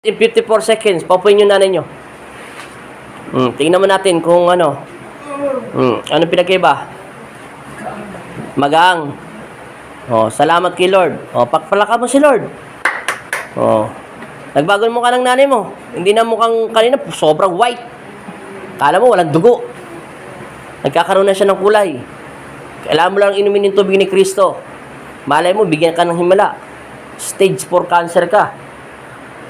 In 54 seconds, paupuin yung nanay nyo. Tingnan mo natin kung ano. Ano pinagkaiba? Magang. Salamat kay Lord. Pakpalaka mo si Lord. Nagbago mo ka ng nanay mo. Hindi na mukhang kanina, sobrang white. Kala mo, walang dugo. Nagkakaroon na siya ng kulay. Kailangan mo lang inumin yung tubig ni Kristo. Malay mo, bigyan ka ng himala. Stage 4 cancer ka.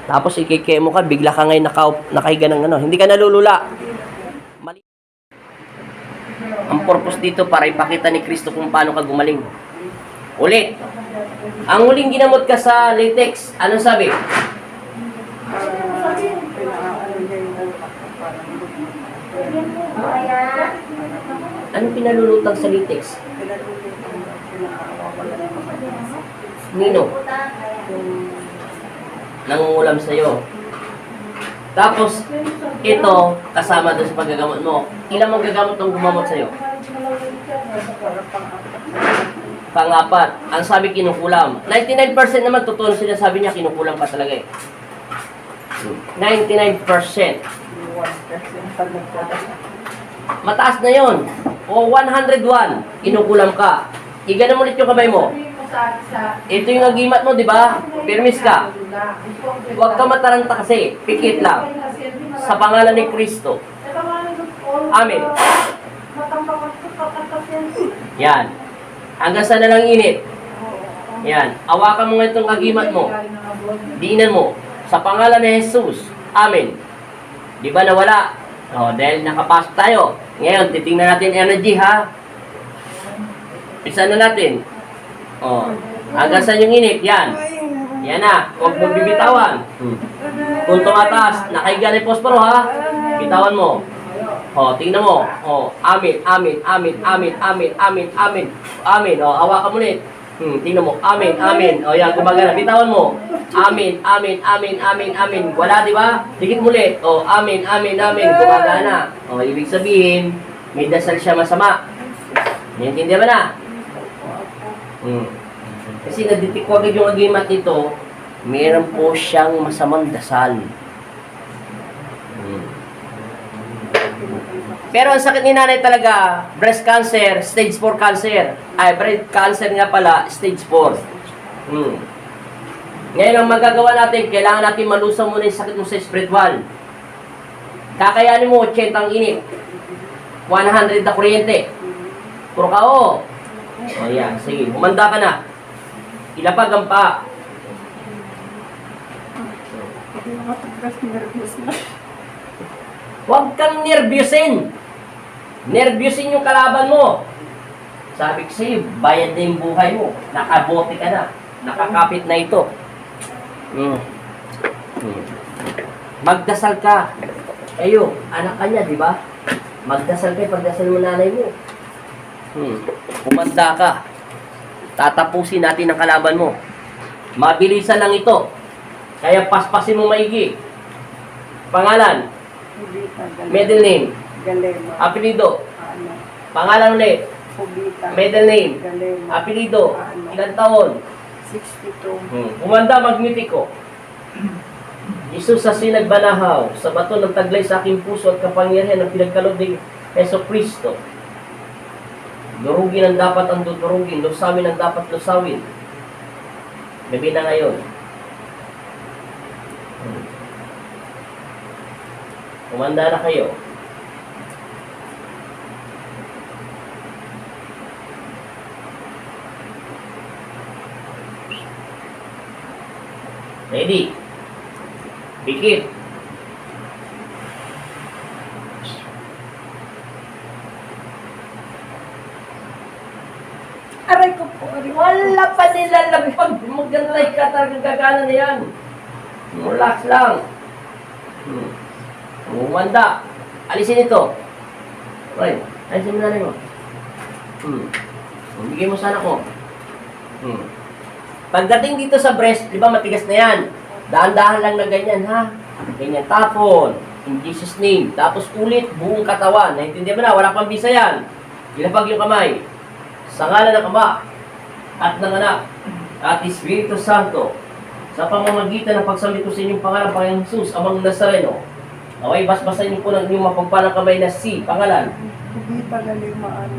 Tapos ikikemo ka, bigla ka ngayon nakahiga ng ano. Hindi ka nalulula. Mali. Ang purpose dito para ipakita ni Kristo kung paano ka gumaling. Ulit. Ang huling ginamot ka sa latex, anong sabi? Anong pinalulutang sa latex? Nino? Nangungulam sa'yo. Tapos, ito, kasama doon sa paggagamot mo. Ilang magagamot ang gumamot sa'yo? Pang-apat. Ang sabi, kinukulam. 99% naman, totoo na sinasabi niya, kinukulam pa talaga eh. 99%. Mataas na yon. O 101, kinukulam ka. Iganan mo ulit yung kamay mo. Ito yung agimat mo, di ba? Permis ka. Huwag ka mataranta kasi. Pikit lang. Sa pangalan ni Kristo. Amen. Yan. Hanggang saan na lang init. Yan. Awakan mo nga itong agimat mo. Diinan mo. Sa pangalan ni Jesus. Amen. Di ba nawala? Dahil nakapasok tayo. Ngayon, titingnan natin energy, ha? Isa na natin. Hanggang saan yung init? Yan. Yan na. Huwag mong bibitawan. Kung tumataas, nakahiga na yung posporo, ha? Bitawan mo. Tingnan mo. Amin, amin, amin, amin, amin, amin, amin. Amin. Hawakan mo ulit. Tingnan mo. Amin, amin. Yan, gumagana. Bitawan mo. Amin, amin, amin, amin, amin. Wala, di ba? Dikit mo ulit. Amin, amin, amin. Gumagana. Ibig sabihin, may dasal siya masama. Naintindihan mo na? Kasi naditik ko agad yung agimat nito, meron po siyang masamang dasal. Pero ang sakit ni nanay talaga, breast cancer, stage 4 cancer. Breast cancer nga pala, stage 4. Ngayon ang magagawa natin, kailangan natin malusaw muna yung sakit mo sa spiritual. Kakayanin mo 80 ang init. 100 na kuryente. Puro ka yan, sige. Humanda ka na. Ilapag ang paa. Huwag kang nervyusin. Nervyusin yung kalaban mo. Sabi ko sa'yo, bayad na yung buhay mo. Nakabote ka na. Nakakapit na ito. Magdasal ka. Ayo, anak ka niya, di ba? Magdasal ka, pagdasal mo nanay mo. Umanda ka. Tatapusin natin ang kalaban mo. Mabilisan lang ito. Kaya paspasin mo maigi. Pangalan. Middle name. Apelido. Pangalan ulit. Middle name. Apelido. Ilang taon? 62. Umanda, magmitiko. Jesus sa sinagbanahaw, sa bato ng taglay sa aking puso at kapangyarihan ng pinagkaloob ni Heso Kristo. Durugin ang dapat ang durugin, lusawin ang dapat lusawin. Gabi na ngayon. Umanda na kayo. Ready? Pikit. Aray ko po. Wala pa nila lapag. Magandalay ka talagang gagana na yan. Relax lang. Umanda. Alisin ito. Right. Alisin mo na rin mo. Bigay mo sana ko. Pagdating dito sa breast, di ba matigas na yan? Dahan-dahan lang na ganyan, ha? Ganyan. Tapon. In Jesus' name. Tapos ulit, buong katawan. Naintindihan mo na? Wala pang bisa yan. Ilapag yung kamay. Sa ngalan ng Ama at ng Anak at Espiritu Santo. sa pamamagitan ng pagsamit ko sa inyong pangalan, Panginoong Jesus, Amang Nazareno, naway basbasan niyo po ng inyong mapagpalang kamay na si pangalan.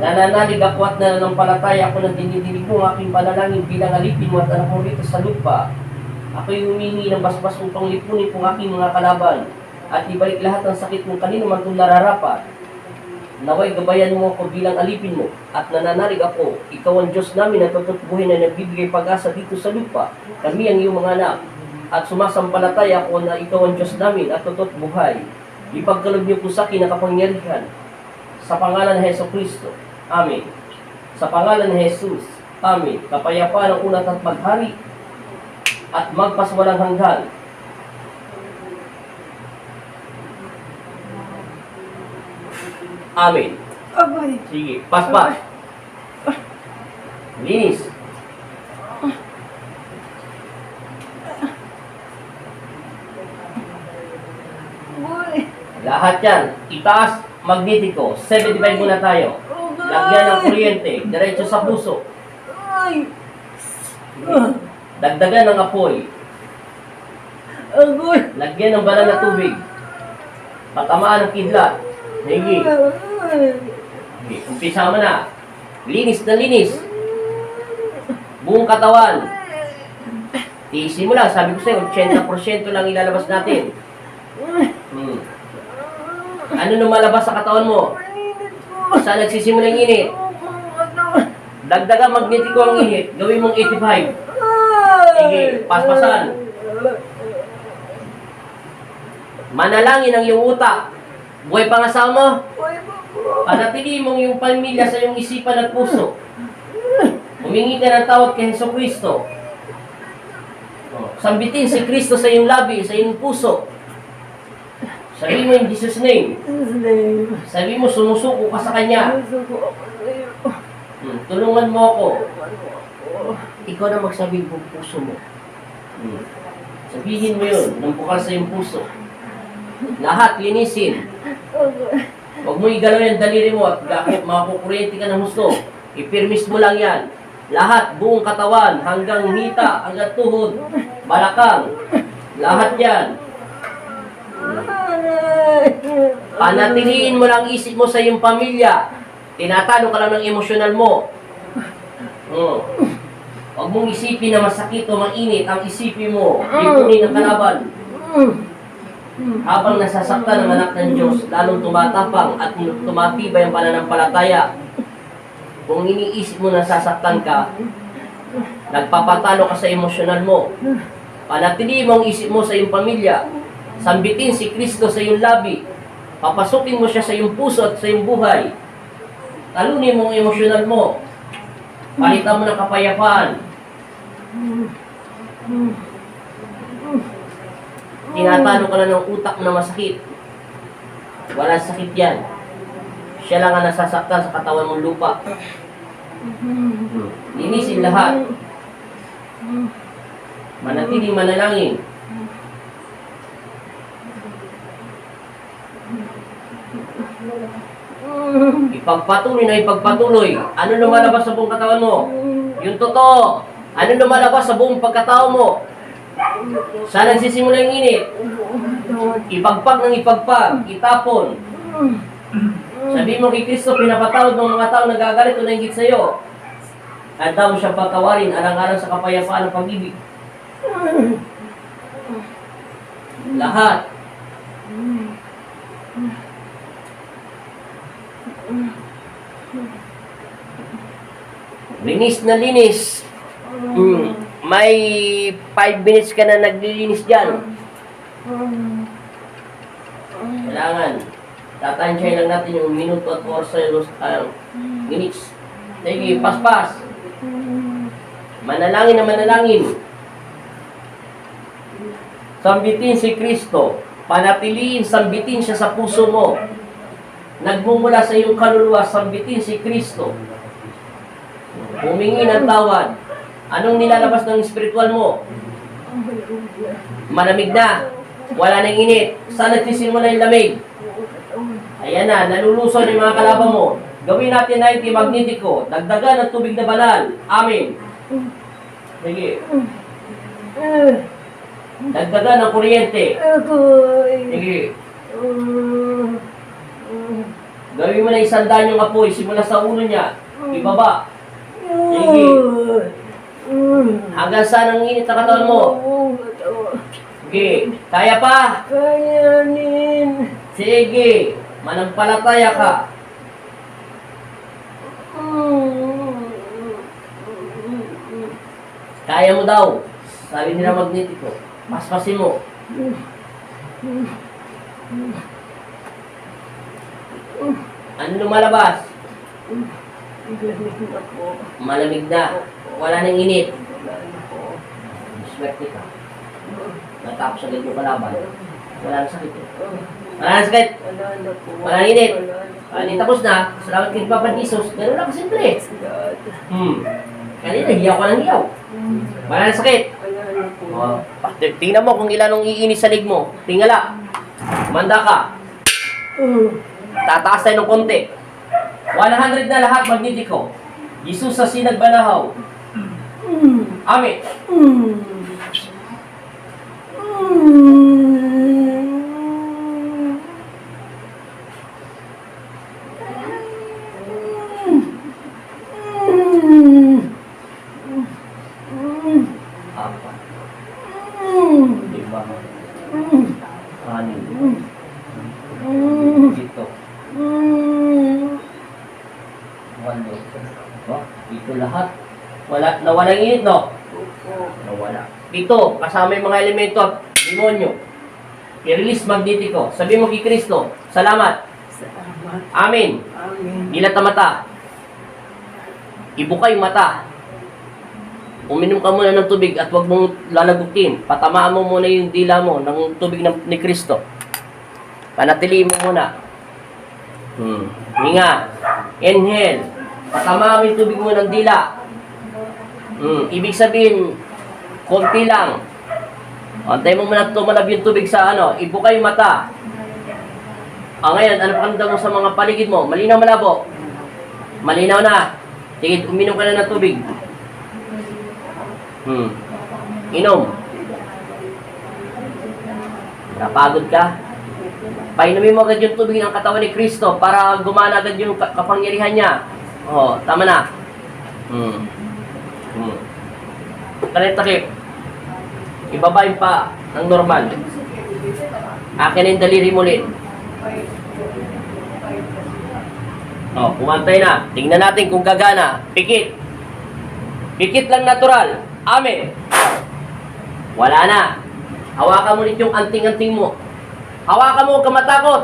Nananalig ako at nananampalataya ako ng dinidinig mo ang aking panalangin bilang alipin mo at anak mo rito sa lupa. Ako'y humingi ng basbas upang lipunin po ang aking mga kalaban at ibalik lahat ng sakit kung kanino man itong nararapat. Naway gabayan mo ako bilang alipin mo at nananalig ako, ikaw ang Diyos namin na tututbuhin na nagbibigay pag-asa dito sa lupa. Kami ang iyong mga anak at sumasampalataya ako na ikaw ang Diyos namin at tututbuhay. Ipagkaloob niyo po sa akin na kapangyarihan. Sa pangalan ng Hesus Kristo. Amen. Sa pangalan ng Jesus. Amen. Kapayapaan ang unat at maghari at magpaswalang hanggan. Amen. Sige, paspas. Linis. Lahat yan. Itaas, magnetiko. 75 muna tayo. Lagyan ng kuryente. Diretso sa puso. Dagdagan ng apoy. Lagyan ng banal na tubig. Patamaan ng kidlat. Sige. Okay, umpisa mo na. Linis na linis. Buong katawan. Tiisin mo lang. Sabi ko sa'yo, 80% lang ilalabas natin. Ano lumalabas sa katawan mo? Saan nagsisimula yung init? Dagdagan magnetiko ang init. Gawin mong 85. Sige, paspasan. Manalangin ang iyong utak. Buhay pangasawa mo? Panatiliin mong iyong pamilya sa iyong isipan at puso. Humingi ka ng tawad kay Hesus Kristo. Sambitin si Kristo sa iyong labi, sa iyong puso. Sabi mo in Jesus' name. Sabi mo, sumusuko ka sa Kanya. Tulungan mo ako. Ikaw na magsabi ng puso mo. Sabihin mo yun, nang bukal sa iyong puso. Lahat, linisin. Huwag mo igalaw yung daliri mo at makakukuryente ka ng gusto. Ipirmis mo lang yan. Lahat, buong katawan, hanggang hita, hanggang tuhod, balakang. Lahat yan. Panatiliin mo lang isip mo sa iyong pamilya. Tinatalo ka lang ng emosyonal mo. Huwag mong isipin na masakit o mainit. Ang isipin mo, lipunin ng kalaban. Habang nasasaktan ng anak ng Diyos, lalong tumatapang at tumatibay ang pananampalataya. Kung iniisip mo na nasasaktan ka, nagpapatalo ka sa emosyonal mo. Panatiliin mo ang isip mo sa iyong pamilya. Sambitin si Kristo sa iyong labi. Papasukin mo siya sa iyong puso at sa iyong buhay. Talunin mo ang emosyonal mo. Palitan mo ng kapayapaan. Tinatalo ka na ng utak na masakit. Wala sakit yan. Siya lang ang nasasaktan sa katawan mong lupa. Linisin lahat. Manatiling manalangin. Ipagpatuloy na ipagpatuloy. Ano lumalabas sa buong katawan mo? Yung totoo. Ano lumalabas sa buong pagkatao mo? Saan nagsisimula yung init? Ipagpag ng ipagpag. Itapon. Sabi mo kay Kristo, pinapatawad ng mga tao nagagalit o nainggit sa iyo. Handa mo siyang patawarin alang-alang sa kapayapaan ng pag-ibig. Lahat. Linis na linis. May 5 minutes ka na naglilinis dyan. Kailangan. Tatansyahin lang natin yung minuto at oras sa minutes. Sige, paspas. Manalangin na manalangin. Sambitin si Kristo. Panatiliin, sambitin siya sa puso mo. Nagmumula sa iyong kaluluwa, sambitin si Kristo. Humingi ng tawad. Anong nilalabas ng spiritual mo? Malamig na. Wala nang init. Saan nagsisimula yung lamig? Ayan na, naluluson yung mga kalaban mo. Gawin natin 90 magnetiko. Dagdagan ng tubig na banal. Amen. Sige. Dagdagan ng kuryente. Agoy. Sige. Gawin mo na 100 yung apoy, simula sa ulo niya. Ibaba. Sige. Hanggang saan ang init na katawan mo? Sige. Kaya pa? Kayanin. Sige. Manampalataya ka. Kaya mo daw. Sabi nila magnetiko. Paspasin mo. Ano lumalabas? Lamig na po. Malamig na. Wala nang init. Wala na po. Swerte ka. Natapos agad yung kalaban. Wala nang sakit. Wala nang sakit. Wala na po. Wala nang init. Wala na po. Hindi tapos na. Salamat kay Papa Jesus. Ganun lang kasimple. Kanina, hiyaw ko ng hiyaw. Wala nang sakit. Wala na po. Oh. Tingnan mo kung ilan ang iinis sa lig mo. Tingala. Manda ka. Tataas tayo ng konti. 100 na lahat magnetiko. Jesus sa sinagbanahaw. Amen. Apat. Lima. Anim. Ito. Walo. Oh, ito lahat. Nawala yung init, no? Nawala. Dito, kasama yung mga elemento at demonyo. I-release magnetiko. Sabi mo kay Kristo, salamat. Salamat. Amen. Amen. Dilat ang mata. Ibuka yung mata. Uminom ka muna ng tubig at huwag mong lalagutin. Patamaan mo muna yung dila mo ng tubig ni Kristo. Panatiliin mo muna. Hinga. Inhale. Patamaan mo yung tubig mo ng dila. Ibig sabihin, konti lang. Antay mo muna tumalab yung tubig sa ano. Ibuka yung mata. Ngayon, ano pakiramdam mo sa mga paligid mo? Malinaw, malabo? Malinaw na. Sige, uminom ka na ng tubig. Inom. Napagod ka? Painumin mo agad yung tubig ng katawan ni Kristo para gumana agad yung kapangyarihan niya. Tama na. Takip. Ibaba yung pa ng normal. Akin yung daliri mo ulit. Kumantay na. Tingnan natin kung gagana. Pikit. Pikit lang natural. Amen. Wala na. Hawakan mo ulit yung anting-anting mo. Hawakan mo, huwag ka matakot.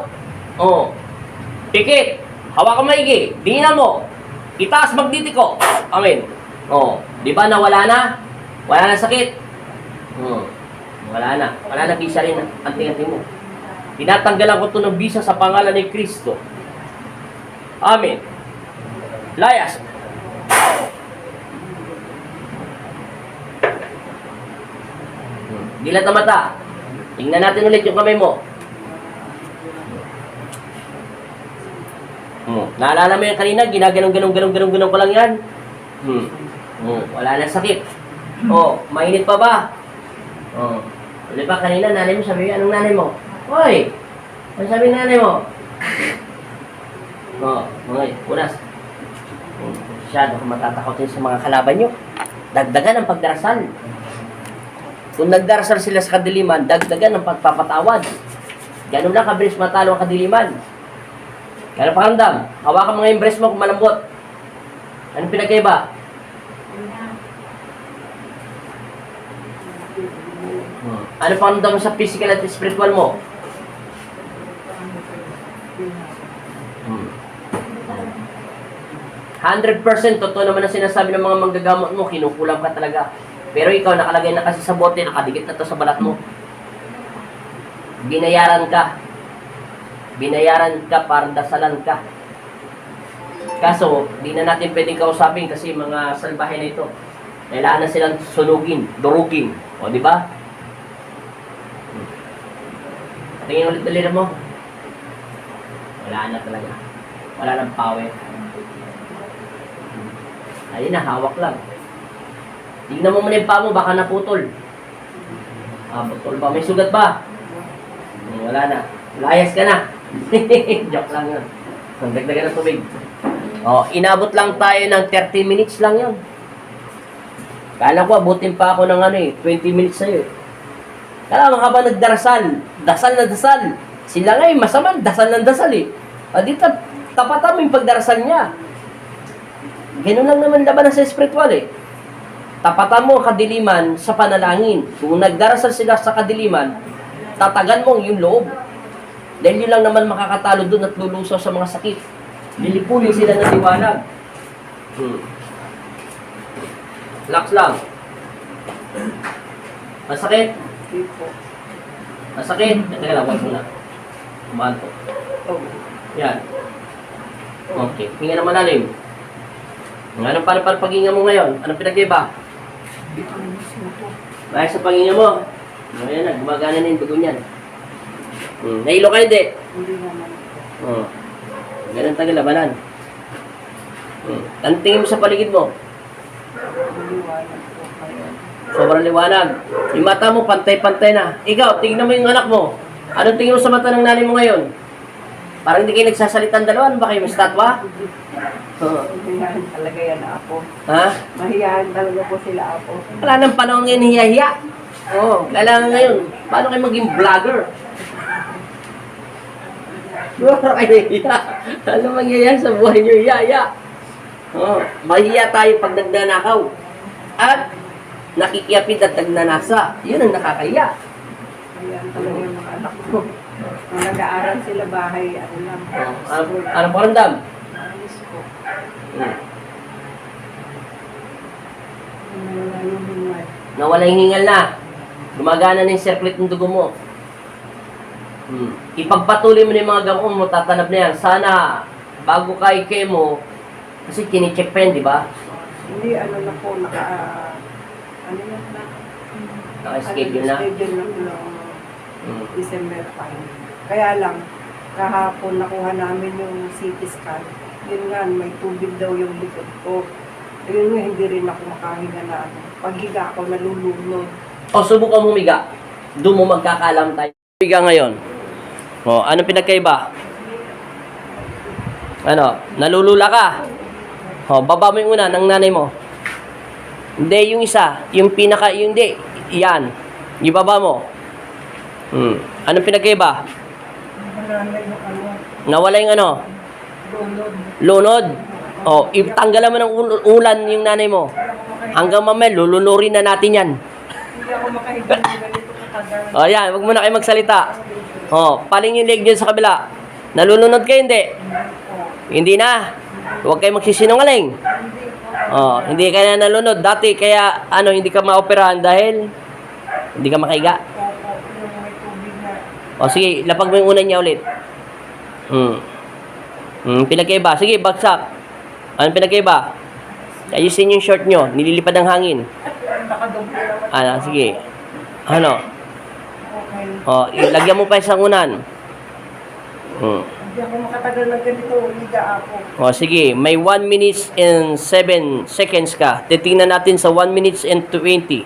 Pikit. Hawakan maigi. Dinan mo. Itaas magnetiko. Amen. Di ba nawala na? Wala na sakit. Wala na. Wala na bisa rin anting-anting mo. Tinatanggalan ko ito ng bisa sa pangalan ni Kristo. Amen. Layas. Dilat na mata. Tingnan natin ulit yung kamay mo. Naalala mo yung kanina, ginaganong ko lang yan. Wala na sakit. Mainit pa ba? Ulit pa kanina, nanay mo, sabi anong nanay mo? Hoy! Ano sabi ng nanay mo? Mga unas. Masyado kung matatakotin sa mga kalaban nyo. Dagdagan ang pagdarasal. Kung nagdarasal sila sa kadiliman, dagdagan ang pagpapatawad. Ganun lang kabilis matalo ang kadiliman. Kaya pakiramdam, hawakan mo nga yung breast mo kung malambot. Anong pinagkaiba? Ano pakiramdam mo sa physical at spiritual mo? Hmm. 100% totoo naman ang sinasabi ng mga manggagamot mo, kinukulam ka talaga. Pero ikaw, nakalagay na kasi sa bote, nakadikit na to sa balat mo. Binayaran ka. Binayaran ka para dasalan ka. Kaso, di na natin pwedeng kausapin kasi mga salbahe na ito. Kailangan na silang sunugin, durugin. O, di ba? Tingin ulit daliri mo. Wala na talaga. Wala nang power. Ayun na, hawak lang. Tingnan mo muna yung paa mo, baka naputol. Putol pa. May sugat ba? Wala na. Layas ka na. Joke lang yun. Dagdagan ng tubig. Inabot lang tayo ng 30 minutes lang yun. Kala ko, abutin pa ako ng 20 minutes sa'yo. Kala mo habang nagdarasal, dasal na dasal. Sila nga masama, dasal ng dasal dito, tapatan mo yung pagdarasal niya. Ganun lang naman laban sa spiritual Tapatan mo ang kadiliman sa panalangin. Kung nagdarasal sila sa kadiliman, tatagan mo yung loob. Dahil yun lang naman makakatalo doon at lulusaw sa mga sakit. Lilipulin sila ng liwanag. Relax lang. Masakit? Hindi po. Masakit? Teka lang, wag muna. Kumanto. Yan. Okay. Hinga na malalim. Anong para paghinga mo ngayon? Anong pinag-iba? Ang mismo po. Dahil sa paghinga mo, ayan na, gumagana na yung dugo niyan. Nahilo ka hindi? Hindi naman po. Ganun tagal labanan. Anong tingin mo sa paligid mo? Maliwanag po kayo. Sobrang liwanag. Yung mata mo, pantay-pantay na. Ikaw, tingnan mo yung anak mo. Anong tingin mo sa mata ng nanay mo ngayon? Parang hindi kayo nagsasalitan dalawa. Ano ba kayo? May statwa? Mahihayin talaga yan ako. Ha? Mahihayin talaga po sila ako. Wala nang panahon ngayon hiya-hiya. Kailangan ngayon. Paano kayo maging vlogger? Wala kayo hiya. Ano mangyayari sa buhay niyo? Hiya-hiya. Mahiya tayo pag nagnanakaw. At nakikiyapid at nagnanasa. Yun ang nakakahiya. Mahihayin talaga yung mga anak ko. Nung nag-aaral sila bahay, ano lang. Anong paramdam? Ayos po. Hmm. Nawala yung hingay. Nawala yung hingal na. Gumagana na yung circuit ng dugo mo. Ipagpatuloy mo na yung mga gamot mo, tatanap na yan. Sana, bago ka i-chemo, kasi kinicheck pa yan, di ba? Hindi, ano na po, ano yan na? Naka-schedule na. Schedule na po ng December 5. Kaya lang, kahapon nakuha namin yung CT scan. Yun nga, may tubig daw yung likod ko. Yun nga, hindi rin ako makahinga na ano. Paghiga ako, nalulunod. Subukan mo humiga. Doon mo magkakalam tayo. Humiga ngayon. Anong pinagkaiba? Nalulula ka. Baba mo yung una ng nanay mo. Hindi, yung isa. Yung hindi. Yan. Ibaba mo. Anong pinagkaiba? Marami yung ano, Nawala yung lunod. lunod. Itanggalan mo ng ulan yung nanay mo. Hanggang mamaya, lulunurin na natin yan. Hindi ako makahiga ng ganito katagal. Yan. Huwag mo na kayo magsalita. Paling yung leg dyan sa kabila. Nalulunod kayo, hindi? Hindi na. Huwag kayo magsisinungaling. Hindi ka na nalunod. Dati, kaya, hindi ka maoperahan dahil hindi ka makahiga. Yung may tubig na. Sige, lapag mo yung unan niya ulit. Pinagkaiba. Sige, bagsak. Anong pinagkaiba? Ayusin yung short nyo. Nililipad ng hangin. Nakadoble naman. Sige. Okay. Lagyan mo pa isang unan. Hindi ako makatagal ng ganito. Higa ako. Sige, may 1 minutes and 7 seconds ka. Titingnan natin sa 1 minutes and 20.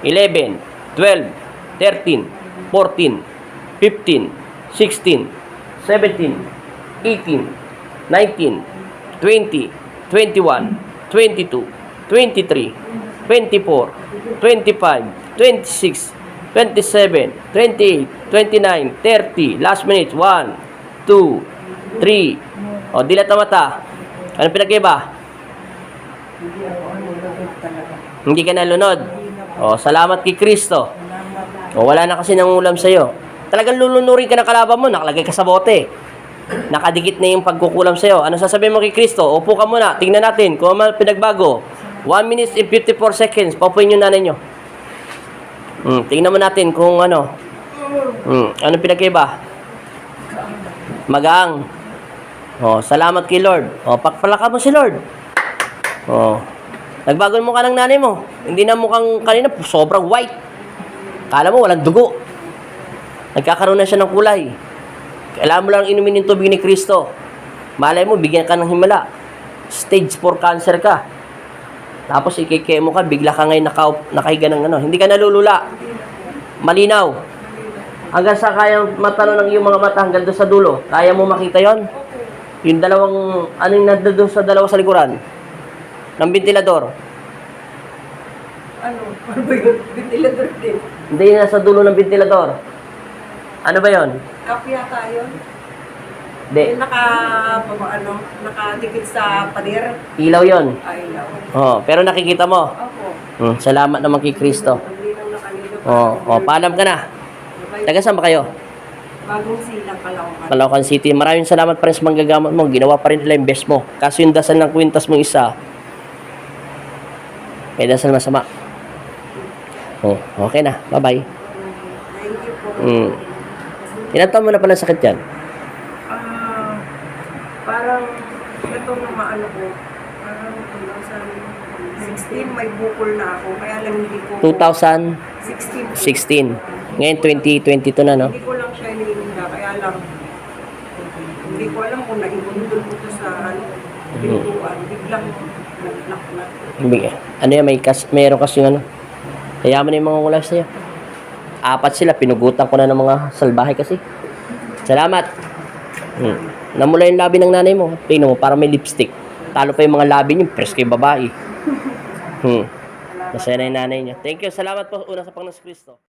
11, 12, 13, 14, 15, 16, 17, 18, 19, 20, 21, 22, 23, 24, 25, 26, 27, 28, 29, 30, last minute, 1, 2, 3. Dilat na mata. Anong pinagkaiba? Hindi ako nalulunod talaga. Hindi ka nalunod. Salamat kay Kristo. Salamat. Wala na kasi nangulam sa'yo. Talagang lulunurin ka ng kalaban mo, nakalagay ka sa bote. Nakadikit na yung pagkukulam sa'yo. Ano sasabihin mo kay Kristo? Upo ka muna, tingnan natin kung ano pinagbago. 1 minute and 54 seconds, paupuin yung nanay nyo. Tingnan mo natin kung ano. Ano pinagkaiba? Magang. Salamat kay Lord. Pakpalakan mo si Lord. Nagbago mo ka ng nanay mo. Hindi na mukhang kanina, sobrang white. Kala mo, walang dugo. Nagkakaroon na siya ng kulay. Kailangan mo lang inumin yung tubig ni Kristo. Malay mo, bigyan ka ng himala. Stage 4 cancer ka. Tapos ikikemo ka, bigla ka ngayon nakahiga ng Hindi ka nalulula. Malinaw. Hanggang sa kaya matalo ng iyong mga mata hanggang doon sa dulo. Kaya mo makita yon? Yung dalawang, anong nandoon sa dalawa sa likuran? Ng ventilador. Ano? Ano ba yun? Ventilador din. Hindi na sa dulo ng ventilador. Ano ba yon? Kapya tayo. Hindi. Yung nakadikit sa pader. Ilaw yon. Ay, ilaw. Oh, pero nakikita mo. Opo. Salamat naman kay Kristo. Hindi lang nakalito. Paalam ka na. Taga saan ba kayo? Bagong silang Caloocan. Caloocan City. Maraming salamat pa rin sa manggagamot mo. Ginawa pa rin nila yung best mo. Kaso yung dasal ng kwintas mong isa, may dasal masama. Okay na. Bye-bye. Thank you po. Ilan taon mo na pala sakit yan? Parang ito na maano ko. Parang 16 may bukol na ako. Kaya lang hindi ko... 2016. 16. Ngayon, 2022 na, no? Hindi ko lang siya iniinda. Kaya lang hindi ko alam kung naibundol ko to sa pintuan. Biglang naglaklat. Ano yan, mayroon kasi yung ano. Kaya mo na yung mga ulas sa'yo. 4 sila, pinugutan ko na ng mga salbahe kasi. Salamat. Namula yung labi ng nanay mo. Tingnan mo, parang may lipstick. Talo pa yung mga labi niyo, presko yung babae. Masaya na yung nanay niya. Thank you, salamat po una sa Panginoon Kristo.